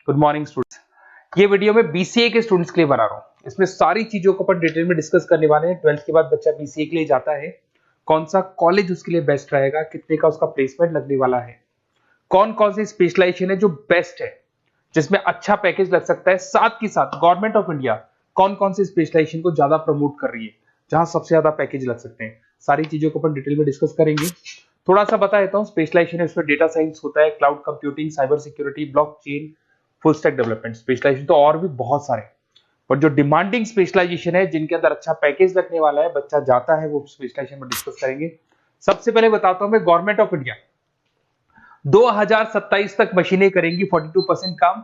Good morning students. ये video मैं BCA के स्टूडेंट्स के लिए बना रहा हूँ। इसमें सारी चीजों को अपन डिटेल में डिस्कस करने वाले हैं। 12th के बाद बच्चा बीसीए के लिए जाता है, कौन सा कॉलेज उसके लिए बेस्ट रहेगा, कितने का उसका प्लेसमेंट लगने वाला है, कौन कौन सी स्पेशलाइजेशन है जो बेस्ट है, जिसमें अच्छा पैकेज लग सकता है, साथ के साथ गवर्नमेंट ऑफ इंडिया कौन कौन सी स्पेशलाइजेशन को ज्यादा प्रमोट कर रही है, जहां सबसे ज्यादा पैकेज लग सकते हैं। सारी चीजों को अपन डिटेल में डिस्कस करेंगे। थोड़ा सा बता देता हूँ, स्पेशलाइजेशन है उसमें डेटा साइंस होता है, cloud computing, cyber security, blockchain, full stack development. Specialisation तो और भी बहुत सारे, पर जो डिमांडिंग स्पेशलाइजेशन है, जिनके अंदर अच्छा पैकेज लगने वाला है, बच्चा जाता है, वो स्पेशलाइजेशन में डिस्कस करेंगे। सबसे पहले बताता हूं मैं, गवर्नमेंट ऑफ इंडिया 2027 तक मशीनें करेंगी 42% काम।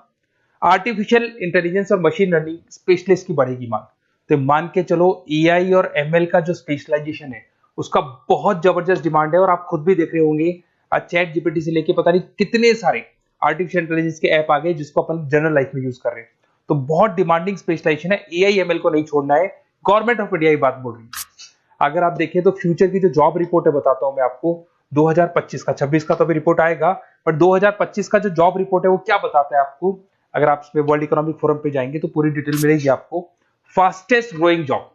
आर्टिफिशियल इंटेलिजेंस और मशीन लर्निंग स्पेशलिस्ट की बढ़ेगी मांग। तो मान के चलो एआई और एमएल का जो स्पेशलाइजेशन है उसका बहुत जबरदस्त डिमांड है। और आप खुद भी देख रहे होंगे, आज चैट जीपीटी से लेके पता नहीं कितने सारे आर्टिफिशियल इंटेलिजेंस के ऐप आ गए जिसको अपन जनरल लाइफ में यूज कर रहे हैं। तो बहुत डिमांडिंग स्पेशलाइजेशन है, एआई एमएल को नहीं छोड़ना है। गवर्नमेंट ऑफ इंडिया ये बात बोल रही है। अगर आप देखें तो फ्यूचर की जो जॉब रिपोर्ट है, बताता हूं मैं आपको 2025 का, 26 का तो अभी रिपोर्ट आएगा, पर 2025 का जो जॉब रिपोर्ट है वो क्या बताता है आपको। अगर आप इसमें वर्ल्ड इकोनॉमिक फोरम पे जाएंगे तो पूरी डिटेल मिलेगी आपको। फास्टेस्ट ग्रोइंग जॉब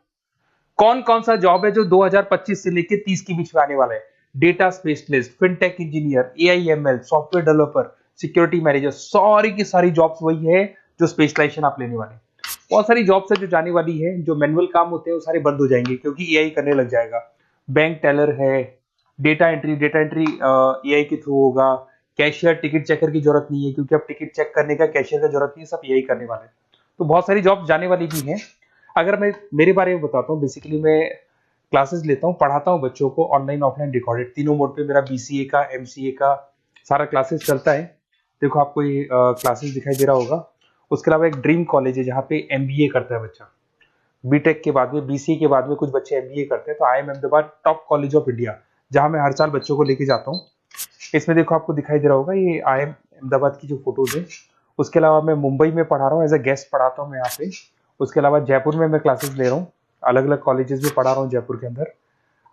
कौन कौन सा जॉब है जो 2025 से लेके 30 के बीच में आने वाला है। Data specialist, fintech engineer, AIML, software developer, security manager, सारी की सारी जॉब्स वही है जो स्पेशलाइजेशन आप लेने वाले हैं। बहुत सारी जॉब्स है जो जाने वाली है, जो मैनुअल काम होते हैं वो सारे बंद हो जाएंगे क्योंकि एआई करने लग जाएगा। बैंक टेलर है, डेटा एंट्री एआई के थ्रू होगा। कैशियर, टिकट चेकर की जरूरत नहीं है क्योंकि अब टिकट चेक करने का कैशियर का जरूरत नहीं है, सब एआई करने वाले हैं। तो बहुत सारी जॉब जाने वाली भी हैं। अगर मैं मेरे बारे में बताता हूँ, बेसिकली मैं क्लासेस लेता हूँ, पढ़ाता हूँ बच्चों को, ऑनलाइन ऑफलाइन रिकॉर्डेड, तीनों मोड पे मेरा बीसीए का, एमसीए का सारा क्लासेस चलता है। देखो आपको ये क्लासेस दिखाई दे रहा होगा। उसके अलावा एक ड्रीम कॉलेज है जहाँ पे एमबीए करता है बच्चा। बीटेक के बाद में, बीसीए के बाद में कुछ बच्चे एमबीए करते हैं। तो I am Ahmedabad top college of India, जहाँ मैं हर साल बच्चों को लेके जाता हूँ। इसमें देखो आपको दिखाई दे रहा होगा, ये आई एम अहमदाबाद की जो फोटोज है। उसके अलावा मैं मुंबई में पढ़ा रहा हूँ, एज अ गेस्ट पढ़ाता हूँ मैं यहाँ पे। उसके अलावा जयपुर में मैं क्लासेस ले रहा हूँ, अलग अलग कॉलेजेस में पढ़ा रहा हूँ जयपुर के अंदर।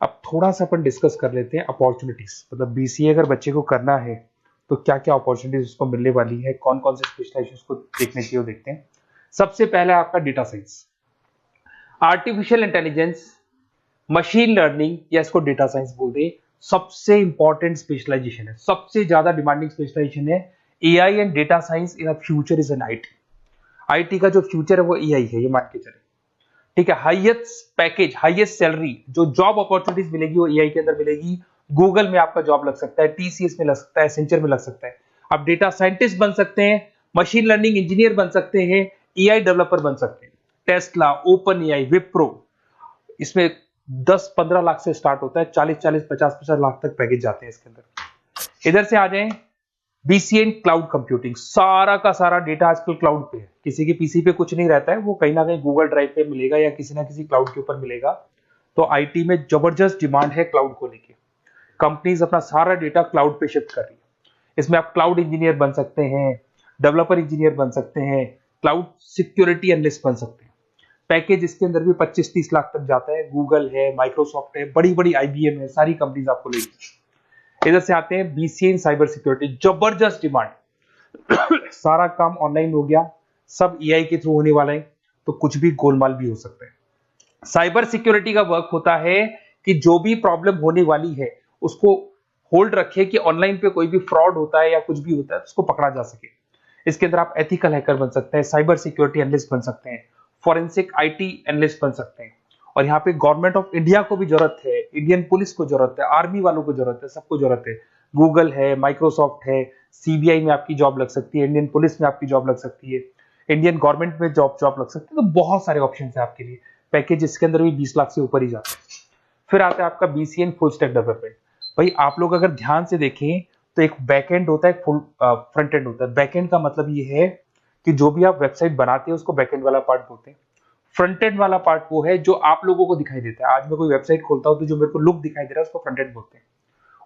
अब थोड़ा सा अपन डिस्कस कर लेते हैं अपॉर्चुनिटीज, मतलब बीसीए अगर बच्चे को करना है तो क्या क्या अपॉर्चुनिटीज उसको मिलने वाली है, कौन कौन से स्पेशलाइजेशन को देखने चाहिए वो देखते हैं। सबसे पहला आपका data science, artificial intelligence, machine learning, या इसको डेटा साइंस बोल दे, सबसे इंपॉर्टेंट स्पेशलाइजेशन है, सबसे ज्यादा डिमांडिंग स्पेशलाइजेशन है। AI and data science in future is an IT. IT का जो फ्यूचर है वो एआई है, ये मान के चले। ठीक है, हाईएस्ट पैकेज, हाईएस्ट सैलरी, जो जॉब अपॉर्चुनिटीज मिलेगी वो एआई के अंदर मिलेगी। गूगल में आपका जॉब लग सकता है, टीसीएस में लग सकता है, एसेंचर में लग सकता है। आप डेटा साइंटिस्ट बन सकते हैं, मशीन लर्निंग इंजीनियर बन सकते हैं, एआई डेवलपर बन सकते हैं। टेस्ला, ओपन एआई, विप्रो, इसमें 10-15 लाख से स्टार्ट होता है, 40-40, 50-50 लाख तक पैकेज जाते हैं इसके अंदर। इधर से आ जाएं, बीसीए इन क्लाउड कंप्यूटिंग, सारा का सारा डेटा आजकल क्लाउड पे है, किसी के पीसी पे कुछ नहीं रहता है, वो कहीं ना कहीं गूगल ड्राइव पे मिलेगा या किसी ना किसी क्लाउड के ऊपर मिलेगा। तो आईटी में जबरदस्त डिमांड है क्लाउड को लेके। कंपनीज अपना सारा डेटा क्लाउड पे शिफ्ट कर रही है। इसमें आप क्लाउड इंजीनियर बन सकते हैं, डेवलपर इंजीनियर बन सकते हैं, क्लाउड सिक्योरिटी एनालिस्ट बन सकते हैं। पैकेज इसके अंदर भी 25-30 लाख तक जाता है। गूगल है, माइक्रोसॉफ्ट है, बड़ी बड़ी आईबीएम है, सारी कंपनीज आपको लेगी। इधर से आते हैं बीसीए इन साइबर सिक्योरिटी, जबरदस्त डिमांड। सारा काम ऑनलाइन हो गया, सब एआई के थ्रू होने वाला है, तो कुछ भी गोलमाल भी हो सकता है। साइबर सिक्योरिटी का वर्क होता है कि जो भी प्रॉब्लम होने वाली है उसको होल्ड रखे कि ऑनलाइन पे कोई भी फ्रॉड होता है या कुछ भी होता है तो उसको पकड़ा जा सके। इसके अंदर आप एथिकल हैकर बन सकते हैं, साइबर सिक्योरिटी एनालिस्ट बन सकते हैं, फॉरेंसिक आईटी एनालिस्ट बन सकते हैं। और यहाँ पे गवर्नमेंट ऑफ इंडिया को भी जरूरत है, इंडियन पुलिस को जरूरत है, आर्मी वालों को जरूरत है, सबको जरूरत है। गूगल है, माइक्रोसॉफ्ट है, सीबीआई में आपकी जॉब लग सकती है, इंडियन पुलिस में आपकी जॉब लग सकती है, इंडियन गवर्नमेंट में जॉब लग सकती है। तो बहुत सारे ऑप्शन है आपके लिए। पैकेज इसके अंदर भी 20 लाख से ऊपर ही जाता है। फिर आता है आपका BCA in full stack development. भाई आप लोग अगर ध्यान से देखें तो एक बैक एंड होता है, एक फुल फ्रंट एंड होता है। बैक एंड का मतलब ये है कि जो भी आप वेबसाइट बनाते हैं उसको बैक एंड वाला पार्ट बोलते हैं। फ्रंट एंड वाला पार्ट वो है जो आप लोगों को दिखाई देता है। आज मैं कोई वेबसाइट खोलता हूं तो जो मेरे को लुक दिखाई दे रहा है उसको फ्रंट एंड बोलते हैं।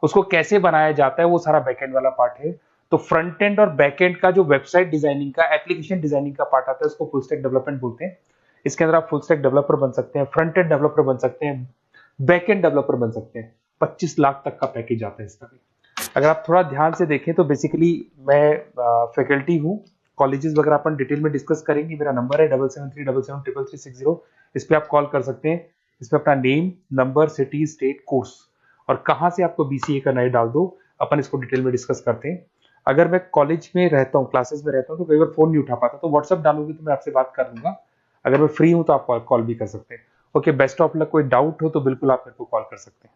उसको कैसे बनाया जाता है वो सारा बैक एंड वाला पार्ट है। तो फ्रंट एंड और बैक एंड का जो वेबसाइट डिजाइनिंग का, एप्लीकेशन डिजाइनिंग का पार्ट आता है उसको फुल स्टैक डेवलपमेंट बोलते हैं। इसके अंदर आप फुल स्टैक डेवलपर बन सकते हैं, फ्रंट एंड डेवलपर बन सकते हैं, बैक एंड डेवलपर बन सकते हैं। 25 लाख तक का पैकेज आता है इसका भी। अगर आप थोड़ा ध्यान से देखें तो बेसिकली मैं फैकल्टी हूँ कॉलेजेस वगैरह अपन डिटेल में डिस्कस करेंगे। मेरा नंबर है 7737773360, इस पे आप कॉल कर सकते हैं। इसमें अपना name, number, city, state, course और कहाँ से आपको बीसीए करना है डाल दो, अपन इसको डिटेल में डिस्कस करते हैं। अगर मैं कॉलेज में रहता हूँ, क्लासेस में रहता हूँ, तो कई बार फोन नहीं उठा पाता, तो व्हाट्सअप डालोगे तो मैं आपसे बात कर लूंगा। अगर मैं फ्री हूँ तो आप कॉल भी कर सकते हैं। Okay, best of luck. कोई डाउट हो तो बिल्कुल आप मेरे को कॉल कर सकते हैं।